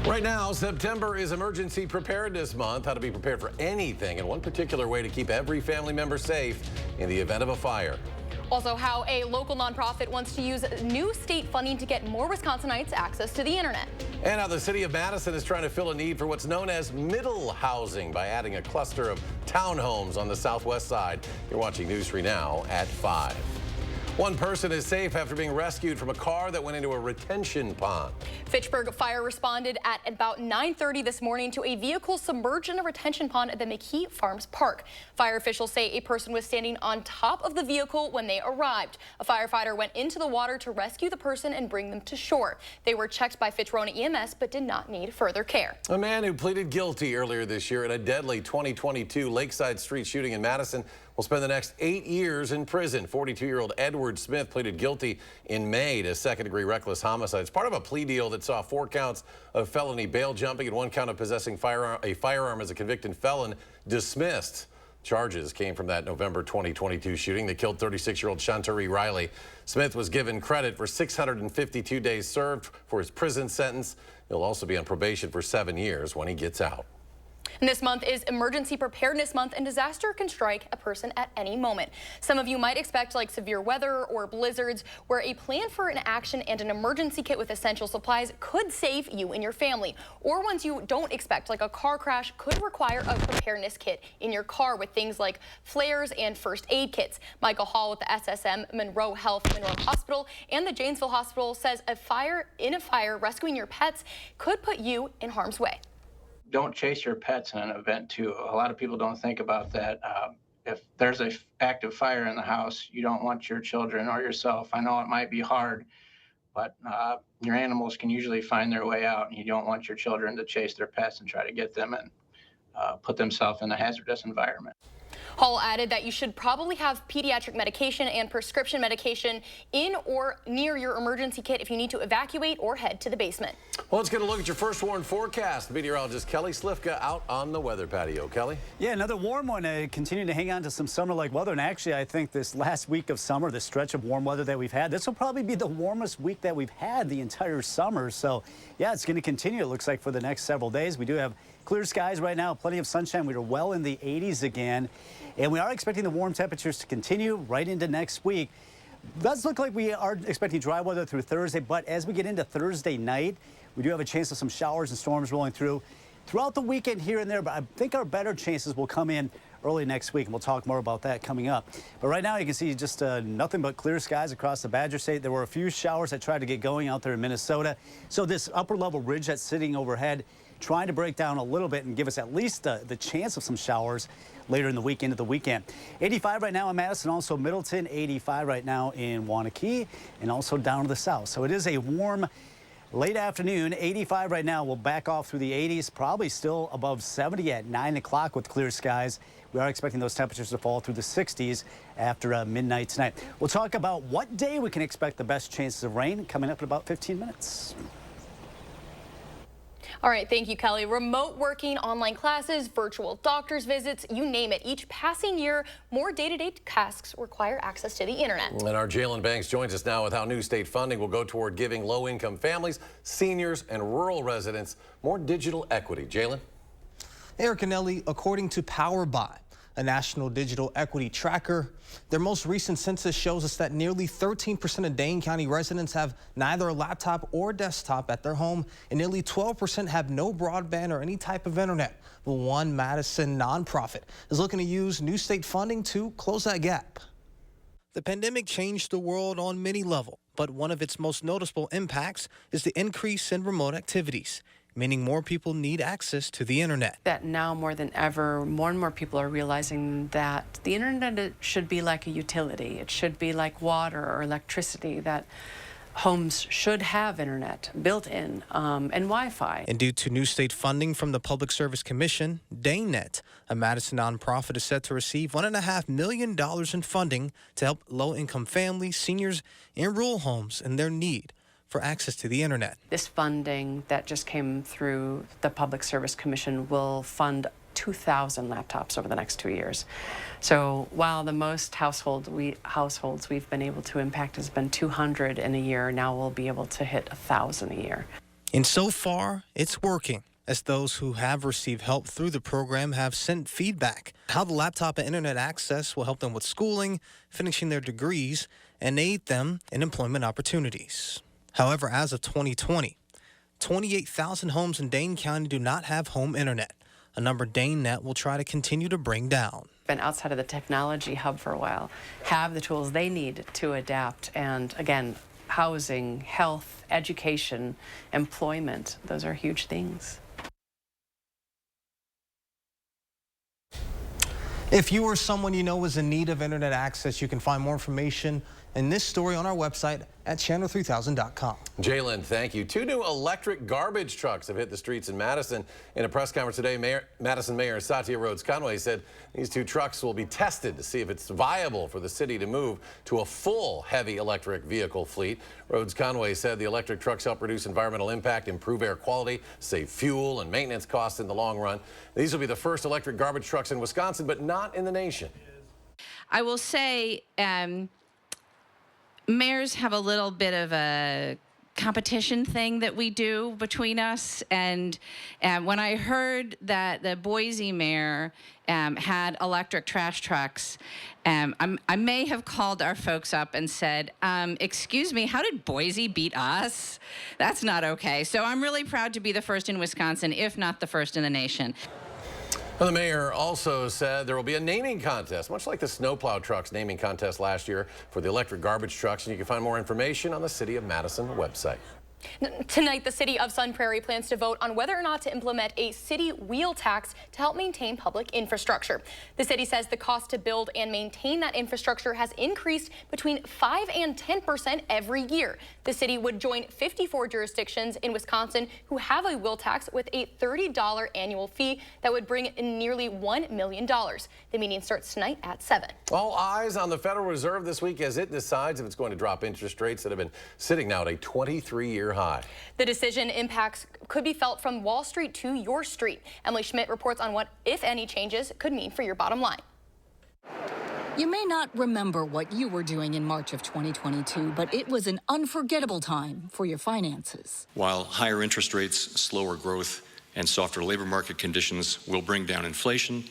Right now, September is Emergency Preparedness Month. How to be prepared for anything, and one particular way to keep every family member safe in the event of a fire. Also, how a local nonprofit wants to use new state funding to get more Wisconsinites access to the internet. And how the city of Madison is trying to fill a need for what's known as middle housing by adding a cluster of townhomes on the southwest side. You're watching News 3 Now at 5. One person is safe after being rescued from a car that went into a retention pond. Fitchburg Fire responded at about 9:30 this morning to a vehicle submerged in a retention pond at the McKee Farms Park. Fire officials say a person was standing on top of the vehicle when they arrived. A firefighter went into the water to rescue the person and bring them to shore. They were checked by Fitch-Rona EMS but did not need further care. A man who pleaded guilty earlier this year in a deadly 2022 Lakeside Street shooting in Madison will spend the next 8 years in prison. 42-year-old Edward Smith pleaded guilty in May to second-degree reckless homicide. It's part of a plea deal that saw 4 counts of felony bail jumping and 1 count of possessing a firearm as a convicted felon dismissed. Charges came from that November 2022 shooting that killed 36-year-old Shantarie Riley. Smith was given credit for 652 days served for his prison sentence. He'll also be on probation for 7 years when he gets out. And this month is Emergency Preparedness Month, and disaster can strike a person at any moment. Some of you might expect like severe weather or blizzards, where a plan for an action and an emergency kit with essential supplies could save you and your family. Or ones you don't expect, like a car crash, could require a preparedness kit in your car with things like flares and first aid kits. Michael Hall with the SSM Monroe Hospital and the Janesville Hospital says a fire rescuing your pets could put you in harm's way. Don't chase your pets in an event too. A lot of people don't think about that. If there's a active fire in the house, you don't want your children or yourself. I know it might be hard, but your animals can usually find their way out, and you don't want your children to chase their pets and try to get them and put themselves in a hazardous environment. Hall added that you should probably have pediatric medication and prescription medication in or near your emergency kit if you need to evacuate or head to the basement. Well, let's get a look at your first warned forecast. Meteorologist Kelly Slifka out on the weather patio. Kelly? Yeah, another warm one. Continuing to hang on to some summer-like weather. And actually, I think this last week of summer, this stretch of warm weather that we've had, this will probably be the warmest week that we've had the entire summer. So, yeah, it's going to continue, it looks like, for the next several days. We do have clear skies right now, plenty of sunshine. We are well in the 80s again. And we are expecting the warm temperatures to continue right into next week. It does look like we are expecting dry weather through Thursday, but as we get into Thursday night, we do have a chance of some showers and storms rolling throughout the weekend here and there, but I think our better chances will come in early next week, and we'll talk more about that coming up. But right now, you can see just nothing but clear skies across the Badger State. There were a few showers that tried to get going out there in Minnesota. So this upper-level ridge that's sitting overhead, trying to break down a little bit and give us at least the chance of some showers later in the week, into the weekend. 85 right now in Madison, also Middleton, 85 right now in Waunakee, and also down to the south. So it is a warm late afternoon. 85 right now. We'll back off through the 80s, probably still above 70 at 9 o'clock with clear skies. We are expecting those temperatures to fall through the 60s after midnight tonight. We'll talk about what day we can expect the best chances of rain coming up in about 15 minutes. All right, thank you, Kelly. Remote working, online classes, virtual doctor's visits, you name it. Each passing year, more day-to-day tasks require access to the internet. And our Jalen Banks joins us now with how new state funding will go toward giving low-income families, seniors, and rural residents more digital equity. Jalen? Eric and Ellie, according to PowerBuy, a national digital equity tracker, their most recent census shows us that nearly 13% of Dane County residents have neither a laptop or desktop at their home, and nearly 12% have no broadband or any type of internet. But one Madison nonprofit is looking to use new state funding to close that gap. The pandemic changed the world on many levels, but one of its most noticeable impacts is the increase in remote activities, meaning more people need access to the internet. That now more than ever, more and more people are realizing that the internet should be like a utility. It should be like water or electricity, that homes should have internet built in and Wi-Fi. And due to new state funding from the Public Service Commission, DaneNet, a Madison nonprofit, is set to receive $1.5 million in funding to help low-income families, seniors, and rural homes in their need for access to the internet. This funding that just came through the Public Service Commission will fund 2,000 laptops over the next 2 years. So while the most households we've been able to impact has been 200 in a year, now we'll be able to hit 1,000 a year. And so far, it's working, as those who have received help through the program have sent feedback. How the laptop and internet access will help them with schooling, finishing their degrees, and aid them in employment opportunities. However, as of 2020, 28,000 homes in Dane County do not have home internet, a number DaneNet will try to continue to bring down. Been outside of the technology hub for a while, have the tools they need to adapt, and again, housing, health, education, employment, those are huge things. If you or someone you know is in need of internet access, you can find more information in this story on our website at channel3000.com. Jalen, thank you. 2 new electric garbage trucks have hit the streets in Madison. In a press conference today, Madison Mayor Satya Rhodes-Conway said these 2 trucks will be tested to see if it's viable for the city to move to a full heavy electric vehicle fleet. Rhodes-Conway said the electric trucks help reduce environmental impact, improve air quality, save fuel and maintenance costs in the long run. These will be the first electric garbage trucks in Wisconsin, but not in the nation. I will say, mayors have a little bit of a competition thing that we do between us. And when I heard that the Boise mayor had electric trash trucks, I may have called our folks up and said, excuse me, how did Boise beat us? That's not okay. So I'm really proud to be the first in Wisconsin, if not the first in the nation. Well, the mayor also said there will be a naming contest, much like the snowplow trucks naming contest last year for the electric garbage trucks. And you can find more information on the City of Madison website. Tonight, the city of Sun Prairie plans to vote on whether or not to implement a city wheel tax to help maintain public infrastructure. The city says the cost to build and maintain that infrastructure has increased between 5 and 10% every year. The city would join 54 jurisdictions in Wisconsin who have a wheel tax with a $30 annual fee that would bring in nearly $1 million. The meeting starts tonight at 7. All eyes on the Federal Reserve this week as it decides if it's going to drop interest rates that have been sitting now at a 23-year high. The decision impacts could be felt from Wall Street to your street. Emily Schmidt reports on what, if any, changes could mean for your bottom line. You may not remember what you were doing in March of 2022, but it was an unforgettable time for your finances. While higher interest rates, slower growth, and softer labor market conditions will bring down inflation,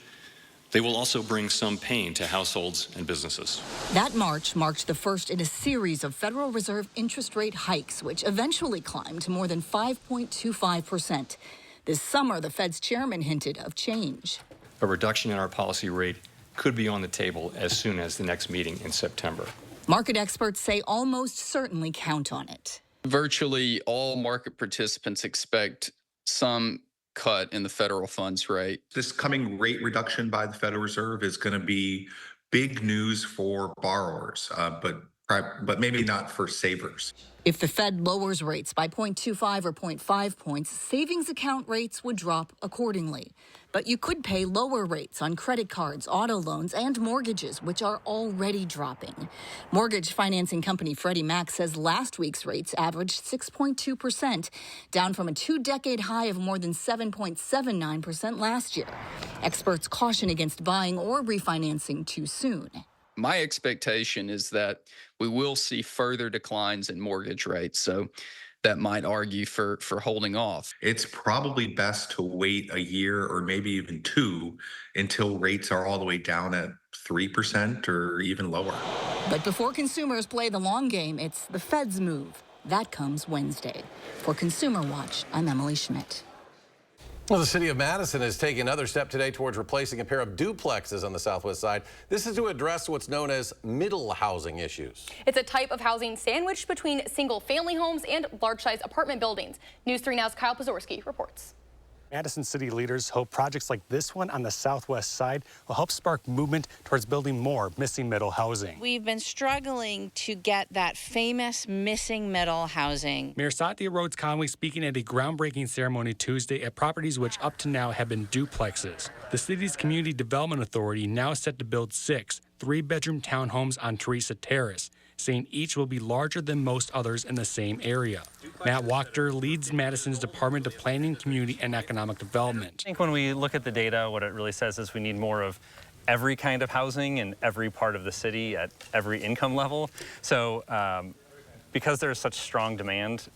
they will also bring some pain to households and businesses. That March marked the first in a series of Federal Reserve interest rate hikes, which eventually climbed to more than 5.25%. This summer, the Fed's chairman hinted of change. A reduction in our policy rate could be on the table as soon as the next meeting in September. Market experts say almost certainly count on it. Virtually all market participants expect some cut in the federal funds rate. This coming rate reduction by the Federal Reserve is going to be big news for borrowers, but maybe not for savers. If the Fed lowers rates by 0.25 or 0.5 points, savings account rates would drop accordingly. But you could pay lower rates on credit cards, auto loans, and mortgages, which are already dropping. Mortgage financing company Freddie Mac says last week's rates averaged 6.2%, down from a 2-decade high of more than 7.79% last year. Experts caution against buying or refinancing too soon. My expectation is that we will see further declines in mortgage rates, so that might argue for holding off. It's probably best to wait a year or maybe even 2 until rates are all the way down at 3% or even lower. But before consumers play the long game, it's the Fed's move. That comes Wednesday. For Consumer Watch, I'm Emily Schmidt. Well, the city of Madison has taken another step today towards replacing a pair of duplexes on the southwest side. This is to address what's known as middle housing issues. It's a type of housing sandwiched between single-family homes and large-size apartment buildings. News 3 Now's Kyle Pazorski reports. Madison city leaders hope projects like this one on the southwest side will help spark movement towards building more missing middle housing. We've been struggling to get that famous missing middle housing. Mayor Satya Rhodes-Conway speaking at a groundbreaking ceremony Tuesday at properties which up to now have been duplexes. The city's Community Development Authority now set to build 6 3-bedroom townhomes on Teresa Terrace, saying each will be larger than most others in the same area. Matt Wachter leads Madison's Department of Planning, Community, and Economic Development. I think when we look at the data, what it really says is we need more of every kind of housing in every part of the city at every income level. So because there's such strong demand,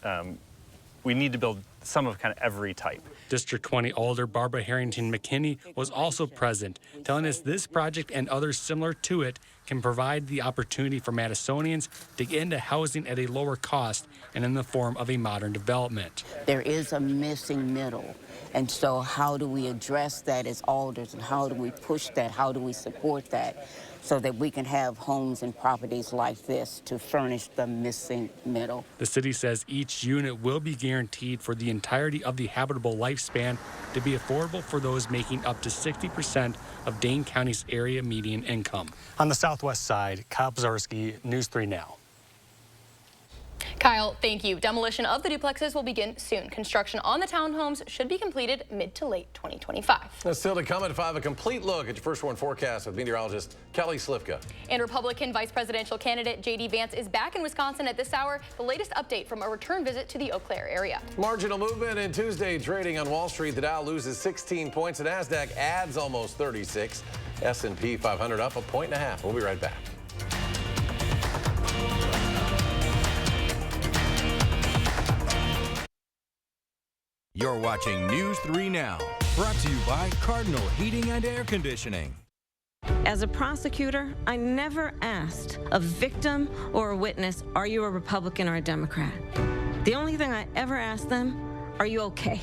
we need to build some of kind of every type. District 20 Alder Barbara Harrington McKinney was also present, telling us this project and others similar to it can provide the opportunity for Madisonians to get into housing at a lower cost and in the form of a modern development. There is a missing middle. And so how do we address that as alders, and how do we push that? How do we support that so that we can have homes and properties like this to furnish the missing middle? The city says each unit will be guaranteed for the entirety of the habitable lifespan to be affordable for those making up to 60% of Dane County's area median income. On the southwest side, Kyle Pazarski, News 3 Now. Kyle, thank you. Demolition of the duplexes will begin soon. Construction on the townhomes should be completed mid to late 2025. That's still to come at 5. A complete look at your first one forecast with meteorologist Kelly Slifka. And Republican vice presidential candidate J.D. Vance is back in Wisconsin at this hour. The latest update from a return visit to the Eau Claire area. Marginal movement in Tuesday trading on Wall Street. The Dow loses 16 points. The Nasdaq adds almost 36. S&P 500 up 1.5 points. We'll be right back. You're watching News 3 Now, brought to you by Cardinal Heating and Air Conditioning. As a prosecutor, I never asked a victim or a witness, are you a Republican or a Democrat? The only thing I ever asked them, are you okay?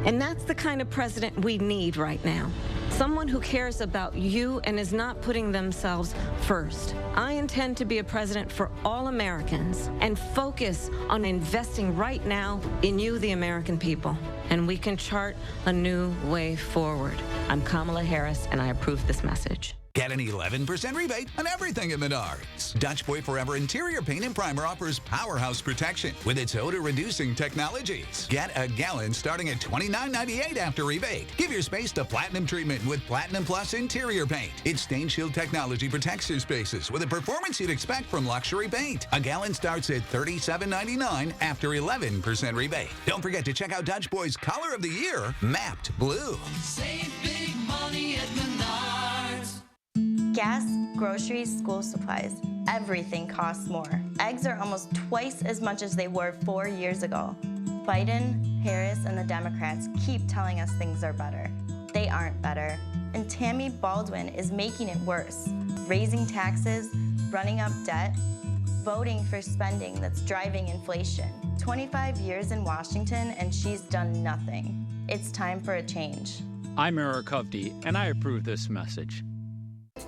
And that's the kind of president we need right now. Someone who cares about you and is not putting themselves first. I intend to be a president for all Americans and focus on investing right now in you, the American people. And we can chart a new way forward. I'm Kamala Harris, and I approve this message. Get an 11% rebate on everything at Menards. Dutch Boy Forever Interior Paint and Primer offers powerhouse protection with its odor-reducing technologies. Get a gallon starting at $29.98 after rebate. Give your space to platinum treatment with Platinum Plus Interior Paint. Its stain shield technology protects your spaces with a performance you'd expect from luxury paint. A gallon starts at $37.99 after 11% rebate. Don't forget to check out Dutch Boy's Color of the Year, Mapped Blue. Save big money at Menards. Gas, groceries, school supplies, everything costs more. Eggs are almost twice as much as they were 4 years ago. Biden, Harris, and the Democrats keep telling us things are better. They aren't better. And Tammy Baldwin is making it worse. Raising taxes, running up debt, voting for spending that's driving inflation. 25 years in Washington and she's done nothing. It's time for a change. I'm Eric Hovde, and I approve this message.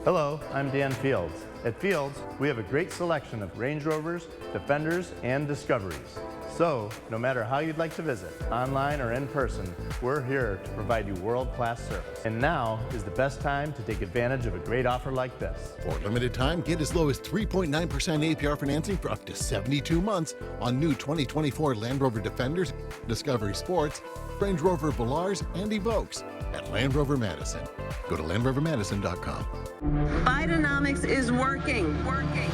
Hello, I'm Dan Fields. At Fields, we have a great selection of Range Rovers, Defenders, and Discoveries. So, no matter how you'd like to visit, online or in person, we're here to provide you world-class service. And now is the best time to take advantage of a great offer like this. For a limited time, get as low as 3.9% APR financing for up to 72 months on new 2024 Land Rover Defenders, Discovery Sports, Range Rover Volars, and Evokes at Land Rover Madison. Go to LandRoverMadison.com. Bidenomics is working.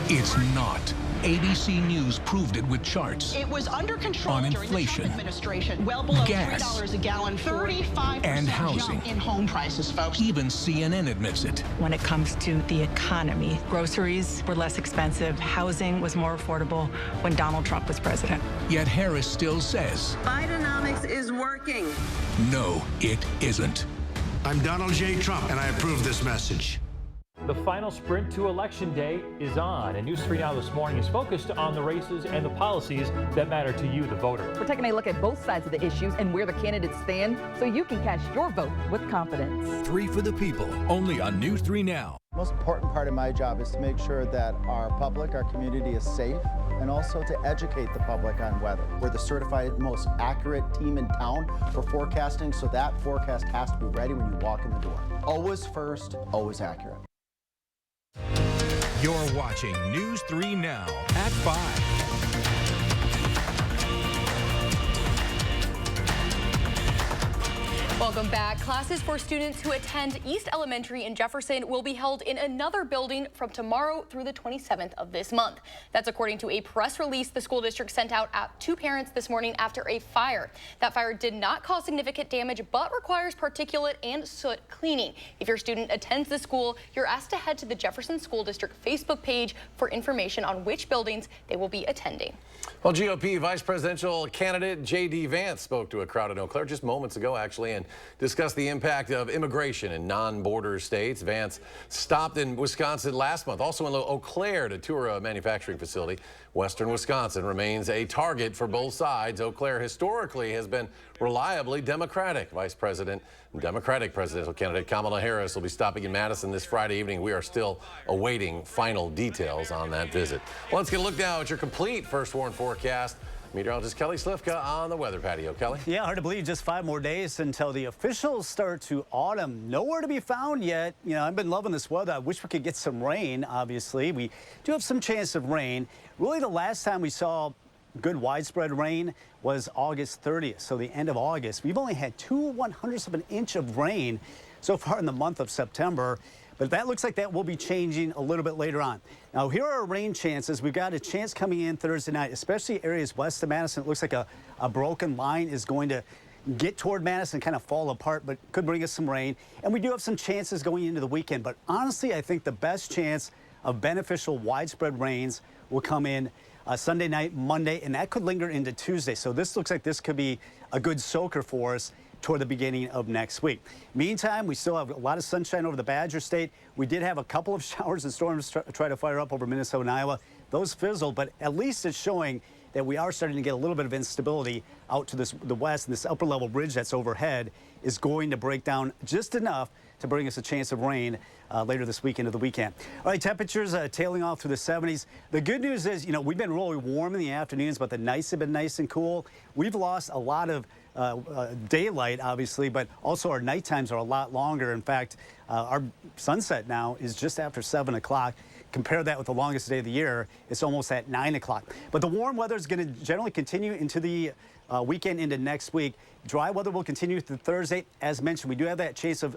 It's not. ABC News proved it with charts. It was under control on during inflation, the Trump administration, well below gas, $3 a gallon, 35% and housing. jump in home prices, folks. Even CNN admits it. When it comes to the economy, groceries were less expensive, housing was more affordable when Donald Trump was president. Yet Harris still says, Bidenomics is working. no, it isn't. I'm Donald J. Trump, and I approve this message. The final sprint to Election Day is on, and News 3 Now this morning is focused on the races and the policies that matter to you, the voter. We're taking a look at both sides of the issues and where the candidates stand so you can cast your vote with confidence. 3 for the people, only on News 3 Now. The most important part of my job is to make sure that our public, our community is safe, and also to educate the public on weather. We're the certified most accurate team in town for forecasting, so that forecast has to be ready when you walk in the door. Always first, always accurate. You're watching News 3 Now at 5. Welcome back. Classes for students who attend East Elementary in Jefferson will be held in another building from tomorrow through the 27th of this month. That's according to a press release the school district sent out to parents this morning after a fire. That fire did not cause significant damage, but requires particulate and soot cleaning. If your student attends the school, you're asked to head to the Jefferson School District Facebook page for information on which buildings they will be attending. Well, GOP vice presidential candidate J.D. Vance spoke to a crowd in Eau Claire just moments ago, actually, and discussed the impact of immigration in non-border states. Vance stopped in Wisconsin last month, also in Eau Claire, to tour a manufacturing facility. Western Wisconsin remains a target for both sides. Eau Claire historically has been reliably Democratic. Vice President and Democratic presidential candidate Kamala Harris will be stopping in Madison this Friday evening. We are still awaiting final details on that visit. Well, let's get a look now at your complete first warn forecast. Meteorologist Kelly Slifka on the weather patio. Kelly? Yeah, hard to believe, just 5 more days until the official start to autumn. Nowhere to be found yet. You know, I've been loving this weather. I wish we could get some rain, obviously. We do have some chance of rain. Really, the last time we saw good widespread rain was August 30th, so the end of August. We've only had 2/100ths of an inch of rain so far in the month of September. But that looks like that will be changing a little bit later on. Now, here are our rain chances. We've got a chance coming in Thursday night, especially areas west of Madison. It looks like a broken line is going to get toward Madison, kind of fall apart, but could bring us some rain. And we do have some chances going into the weekend. But honestly, I think the best chance of beneficial widespread rains will come in Sunday night, Monday, and that could linger into Tuesday. So this looks like this could be a good soaker for us toward the beginning of next week. Meantime, we still have a lot of sunshine over the Badger State. We did have a couple of showers and storms try to fire up over Minnesota and Iowa. Those fizzled, but at least it's showing that we are starting to get a little bit of instability out to the west, and this upper level ridge that's overhead is going to break down just enough to bring us a chance of rain later this week into the weekend. All right, temperatures tailing off through the 70s. The good news is, you know, we've been really warm in the afternoons, but the nights have been nice and cool. We've lost a lot of daylight, obviously, but also our night times are a lot longer. In fact, our sunset now is just after 7 o'clock. Compare that with the longest day of the year, it's almost at 9 o'clock. But the warm weather is going to generally continue into the weekend into next week. Dry weather will continue through Thursday. As mentioned, we do have that chance of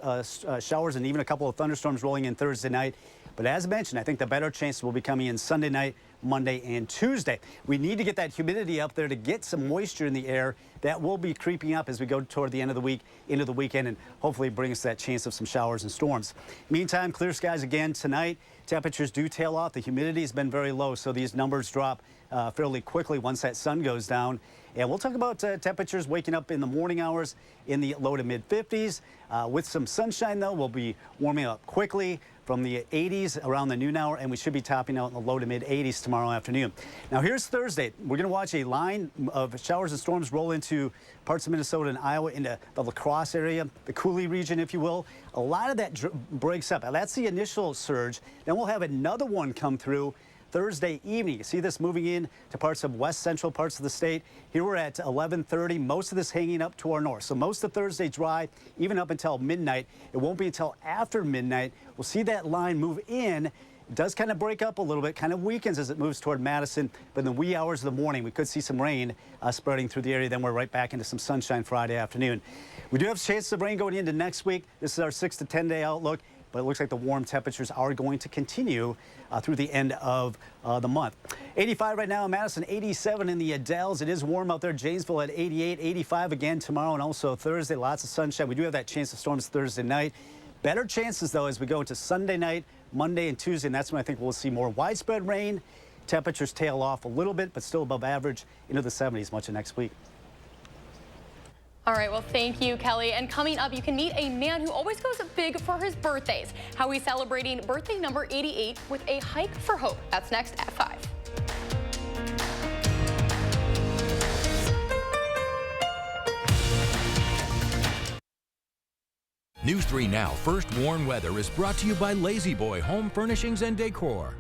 showers and even a couple of thunderstorms rolling in Thursday night. But as mentioned, I think the better chances will be coming in Sunday night, Monday, and Tuesday. We need to get that humidity up there to get some moisture in the air. That will be creeping up as we go toward the end of the week, into the weekend, and hopefully bring us that chance of some showers and storms. Meantime, clear skies again tonight. Temperatures do tail off. The humidity has been very low, so these numbers drop fairly quickly once that sun goes down. And we'll talk about temperatures waking up in the morning hours in the low to mid 50s. With some sunshine, though, we'll be warming up quickly from the 80s around the noon hour, and we should be topping out in the low to mid 80s tomorrow afternoon. Now, here's Thursday. We're going to watch a line of showers and storms roll into parts of Minnesota and Iowa, into the La Crosse area, the Coulee region, if you will. A lot of that breaks up. Now, that's the initial surge. Then we'll have another one come through Thursday evening. You see this moving in to parts of west central parts of the state. Here we're at 11:30. Most of this hanging up to our north. So most of Thursday dry, even up until midnight. It won't be until after midnight. We'll see that line move in. It does kind of break up a little bit, kind of weakens as it moves toward Madison. But in the wee hours of the morning, we could see some rain spreading through the area. Then we're right back into some sunshine Friday afternoon. We do have chances of rain going into next week. This is our 6 to 10 day outlook. But it looks like the warm temperatures are going to continue through the end of the month. 85 right now in Madison, 87 in the Dells. It is warm out there. Janesville at 88, 85 again tomorrow and also Thursday. Lots of sunshine. We do have that chance of storms Thursday night. Better chances, though, as we go into Sunday night, Monday, and Tuesday. And that's when I think we'll see more widespread rain. Temperatures tail off a little bit, but still above average into the 70s much of next week. All right, well, thank you, Kelly. And coming up, you can meet a man who always goes big for his birthdays. How he's celebrating birthday number 88 with a hike for hope. That's next at 5. News 3 Now First Warn Weather is brought to you by Lazy Boy Home Furnishings and Decor.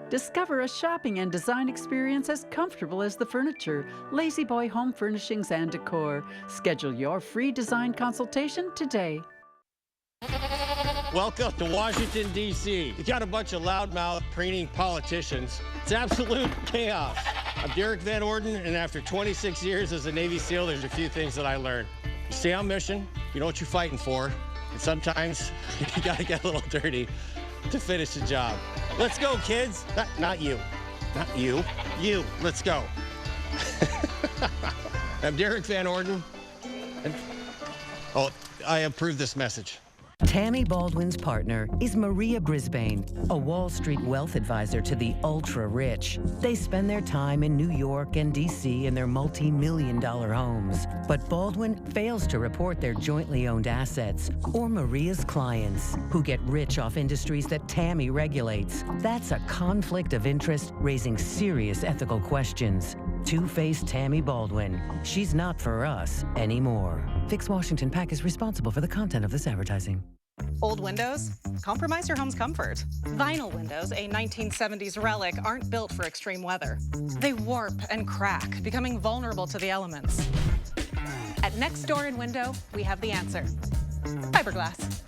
Discover a shopping and design experience as comfortable as the furniture. Lazy Boy Home Furnishings and Decor. Schedule your free design consultation today. Welcome to Washington, D.C. You got a bunch of loudmouth, preening politicians. It's absolute chaos. I'm Derek Van Orden, and after 26 years as a Navy SEAL, there's a few things that I learned. You stay on mission, You know what you're fighting for. And sometimes you got to get a little dirty to finish the job. Let's go, kids. Not you. Not you. You. Let's go. I'm Derek Van Orden. I approve this message. Tammy Baldwin's partner is Maria Brisbane, a Wall Street wealth advisor to the ultra-rich. They spend their time in New York and D.C. in their multi-million-dollar homes. But Baldwin fails to report their jointly owned assets, or Maria's clients, who get rich off industries that Tammy regulates. That's a conflict of interest, raising serious ethical questions. Two-faced Tammy Baldwin. She's not for us anymore. Fix Washington PAC is responsible for the content of this advertising. Old windows? Compromise your home's comfort. Vinyl windows, a 1970s relic, aren't built for extreme weather. They warp and crack, becoming vulnerable to the elements. At Next Door & Window, we have the answer. Fiberglass.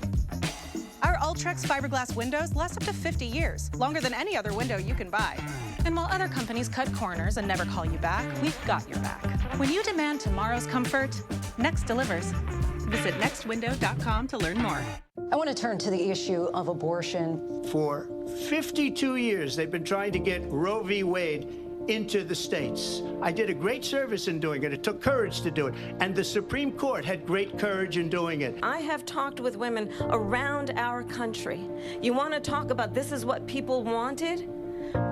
Our Ultrex fiberglass windows last up to 50 years, longer than any other window you can buy. And while other companies cut corners and never call you back, we've got your back. When you demand tomorrow's comfort, Next delivers. Visit nextwindow.com to learn more. I want to turn to the issue of abortion. For 52 years, they've been trying to get Roe v. Wade into the states. I did a great service in doing it. It took courage to do it. And the Supreme Court had great courage in doing it. I have talked with women around our country. You want to talk about this is what people wanted?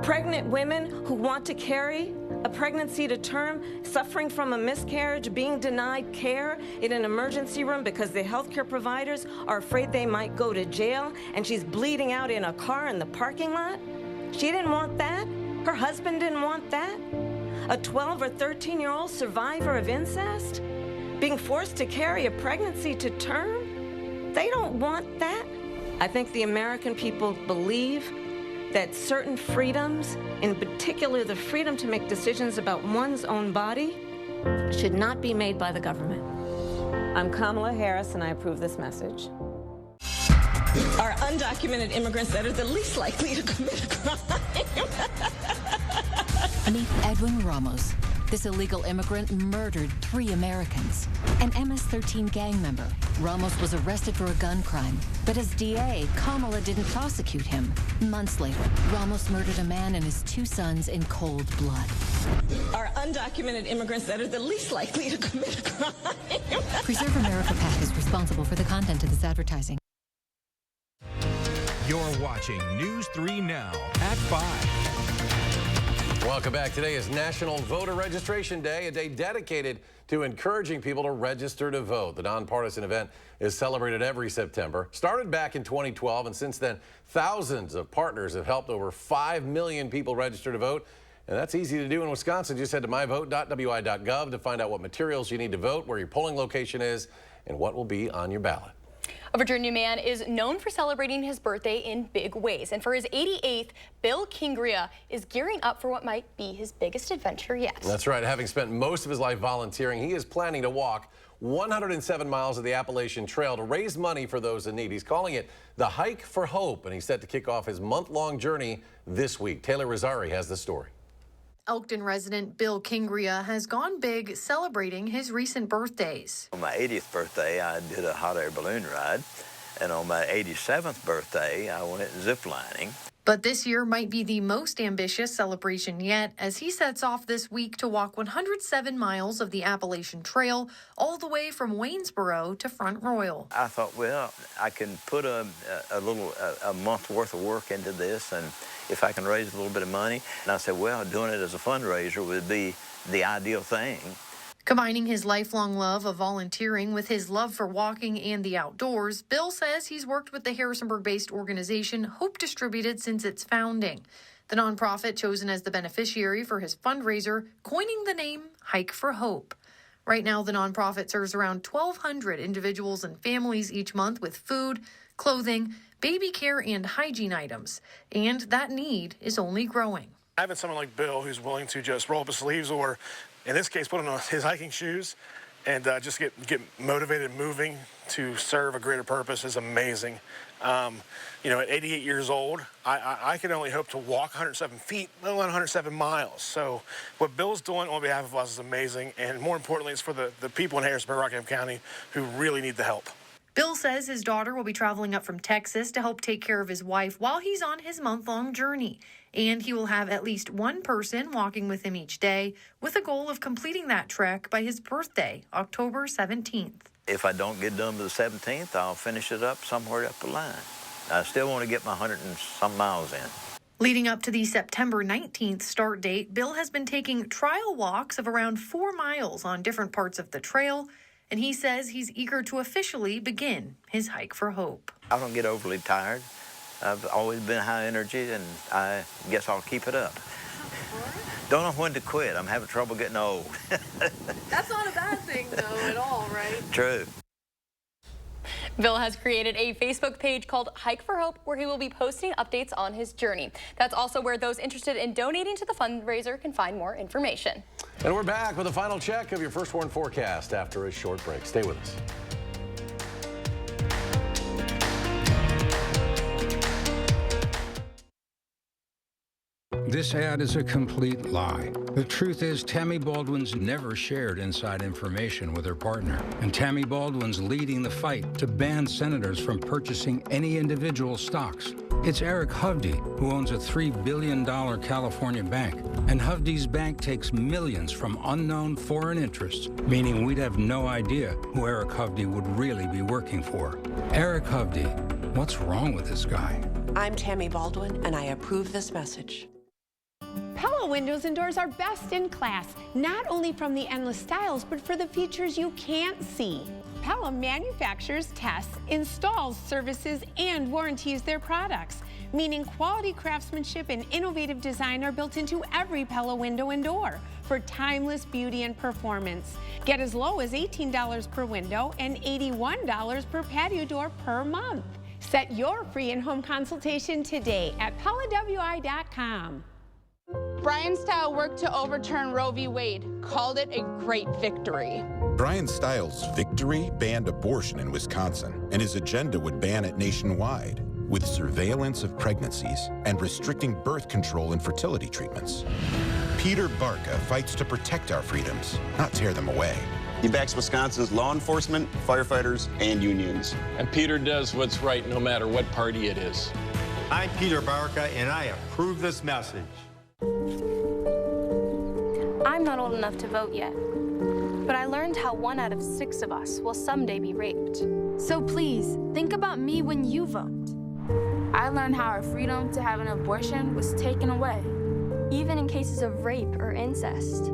Pregnant women who want to carry a pregnancy to term, suffering from a miscarriage, being denied care in an emergency room because the healthcare providers are afraid they might go to jail, and she's bleeding out in a car in the parking lot. She didn't want that. Her husband didn't want that. A 12 or 13-year-old survivor of incest being forced to carry a pregnancy to term. They don't want that. I think the American people believe that certain freedoms, in particular the freedom to make decisions about one's own body, should not be made by the government. I'm Kamala Harris, and I approve this message. Are undocumented immigrants that are the least likely to commit a crime. Meet Edwin Ramos. This illegal immigrant murdered 3 Americans. An MS-13 gang member, Ramos was arrested for a gun crime. But as DA, Kamala didn't prosecute him. Months later, Ramos murdered a man and his 2 sons in cold blood. Are undocumented immigrants that are the least likely to commit a crime. Preserve America PAC is responsible for the content of this advertising. You're watching News 3 Now at 5. Welcome back. Today is National Voter Registration Day, a day dedicated to encouraging people to register to vote. The nonpartisan event is celebrated every September. Started back in 2012, and since then, thousands of partners have helped over 5 million people register to vote. And that's easy to do in Wisconsin. Just head to myvote.wi.gov to find out what materials you need to vote, where your polling location is, and what will be on your ballot. A Virginia man is known for celebrating his birthday in big ways. And for his 88th, Bill Kingria is gearing up for what might be his biggest adventure yet. That's right. Having spent most of his life volunteering, he is planning to walk 107 miles of the Appalachian Trail to raise money for those in need. He's calling it the Hike for Hope, and he's set to kick off his month-long journey this week. Taylor Rozzari has the story. Elkton resident Bill Kingria has gone big celebrating his recent birthdays. On my 80th birthday, I did a hot air balloon ride, and on my 87th birthday, I went ziplining. But this year might be the most ambitious celebration yet, as he sets off this week to walk 107 miles of the Appalachian Trail, all the way from Waynesboro to Front Royal. I thought, well, I can put a month worth of work into this, and if I can raise a little bit of money. And I said, well, doing it as a fundraiser would be the ideal thing. Combining his lifelong love of volunteering with his love for walking and the outdoors, Bill says he's worked with the Harrisonburg-based organization Hope Distributed since its founding. The nonprofit chosen as the beneficiary for his fundraiser, coining the name Hike for Hope. Right now, the nonprofit serves around 1,200 individuals and families each month with food, clothing, baby care, and hygiene items. And that need is only growing. Having someone like Bill who's willing to just roll up his sleeves or, in this case, put on his hiking shoes and just get motivated and moving to serve a greater purpose is amazing. You know, at 88 years old, I can only hope to walk 107 feet, let alone 107 miles. So what Bill's doing on behalf of us is amazing, and more importantly, it's for the people in Harrisonburg, Rockingham County who really need the help. Bill says his daughter will be traveling up from Texas to help take care of his wife while he's on his month-long journey. And he will have at least one person walking with him each day, with a goal of completing that trek by his birthday, October 17th. If I don't get done by the 17th, I'll finish it up somewhere up the line. I still want to get my 100 and some miles in. Leading up to the September 19th start date, Bill has been taking trial walks of around 4 miles on different parts of the trail, and he says he's eager to officially begin his hike for hope. I don't get overly tired. I've always been high energy, and I guess I'll keep it up. Don't know when to quit. I'm having trouble getting old. That's not a bad thing, though, at all, right? True. Bill has created a Facebook page called Hike for Hope, where he will be posting updates on his journey. That's also where those interested in donating to the fundraiser can find more information. And we're back with a final check of your First Warn forecast after a short break. Stay with us. This ad is a complete lie. The truth is, Tammy Baldwin's never shared inside information with her partner. And Tammy Baldwin's leading the fight to ban senators from purchasing any individual stocks. It's Eric Hovde, who owns a $3 billion California bank. And Hovde's bank takes millions from unknown foreign interests, meaning we'd have no idea who Eric Hovde would really be working for. Eric Hovde, what's wrong with this guy? I'm Tammy Baldwin, and I approve this message. Pella windows and doors are best in class, not only from the endless styles, but for the features you can't see. Pella manufactures, tests, installs, services, and warranties their products, meaning quality craftsmanship and innovative design are built into every Pella window and door for timeless beauty and performance. Get as low as $18 per window and $81 per patio door per month. Set your free in-home consultation today at PellaWI.com. Brian Style worked to overturn Roe v. Wade, called it a great victory. Brian Stiles' victory banned abortion in Wisconsin, and his agenda would ban it nationwide, with surveillance of pregnancies and restricting birth control and fertility treatments. Peter Barca fights to protect our freedoms, not tear them away. He backs Wisconsin's law enforcement, firefighters, and unions. And Peter does what's right no matter what party it is. I'm Peter Barca, and I approve this message. I'm not old enough to vote yet, but I learned how 1 out of 6 of us will someday be raped. So please, think about me when you vote. I learned how our freedom to have an abortion was taken away, even in cases of rape or incest.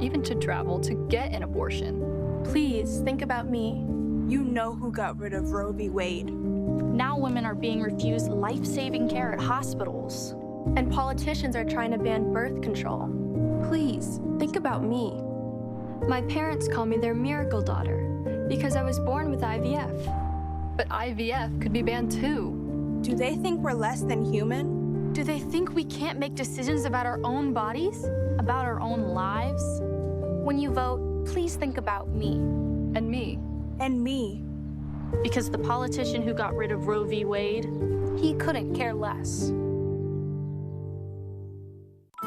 Even to travel to get an abortion. Please, think about me. You know who got rid of Roe v. Wade. Now women are being refused life-saving care at hospitals. And politicians are trying to ban birth control. Please, think about me. My parents call me their miracle daughter because I was born with IVF. But IVF could be banned too. Do they think we're less than human? Do they think we can't make decisions about our own bodies? About our own lives? When you vote, please think about me. And me. And me. Because the politician who got rid of Roe v. Wade, he couldn't care less.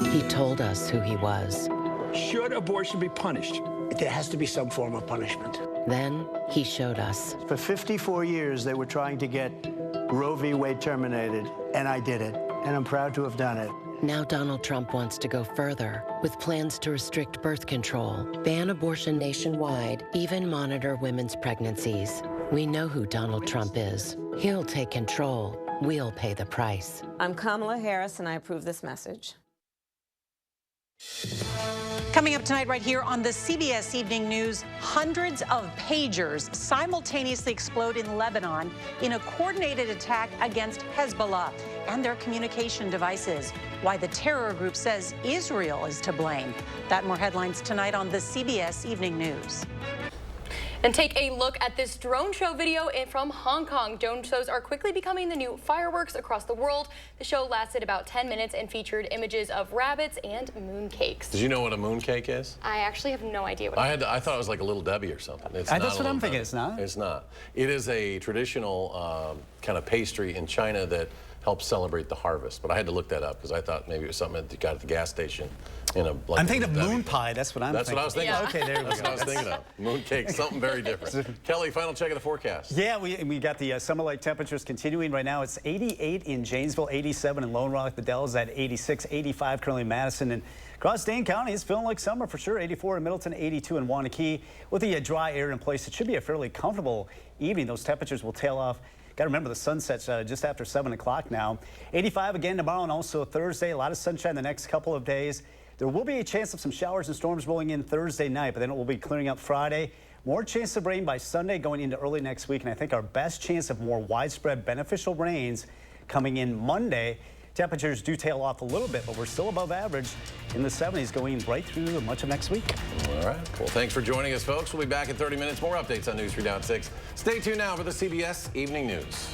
He told us who he was. Should abortion be punished? There has to be some form of punishment. Then he showed us. For 54 years, they were trying to get Roe v. Wade terminated, and I did it, and I'm proud to have done it. Now Donald Trump wants to go further with plans to restrict birth control, ban abortion nationwide, even monitor women's pregnancies. We know who Donald Trump is. He'll take control. We'll pay the price. I'm Kamala Harris, and I approve this message. Coming up tonight right here on the CBS Evening News, hundreds of pagers simultaneously explode in Lebanon in a coordinated attack against Hezbollah and their communication devices. Why the terror group says Israel is to blame. That and more headlines tonight on the CBS Evening News. And take a look at this drone show video from Hong Kong. Drone shows are quickly becoming the new fireworks across the world. The show lasted about 10 minutes and featured images of rabbits and mooncakes. Did you know what a mooncake is? I actually have no idea what I thought it was like a Little Debbie or something. It's not that's what I'm thinking. Debbie. It's not? It's not. It is a traditional kind of pastry in China that helps celebrate the harvest. But I had to look that up because I thought maybe it was something that you got at the gas station. I'm thinking of moon pie. That's what I'm thinking. That's what I was thinking. Yeah. Of. Okay, there we go. That's what I was thinking of. Mooncake, something very different. Kelly, final check of the forecast. Yeah, we got the summer-like temperatures continuing right now. It's 88 in Janesville, 87 in Lone Rock. The Dells at 86, 85 currently in Madison. And across Dane County, it's feeling like summer for sure. 84 in Middleton, 82 in Waunakee. With the dry air in place, it should be a fairly comfortable evening. Those temperatures will tail off. Got to remember the sun sets just after 7 o'clock now. 85 again tomorrow and also Thursday. A lot of sunshine the next couple of days. There will be a chance of some showers and storms rolling in Thursday night, but then it will be clearing up Friday. More chance of rain by Sunday going into early next week, and I think our best chance of more widespread beneficial rains coming in Monday. Temperatures do tail off a little bit, but we're still above average in the 70s going right through much of next week. All right. Well, thanks for joining us, folks. We'll be back in 30 minutes. More updates on News 3 Now at 6. Stay tuned now for the CBS Evening News.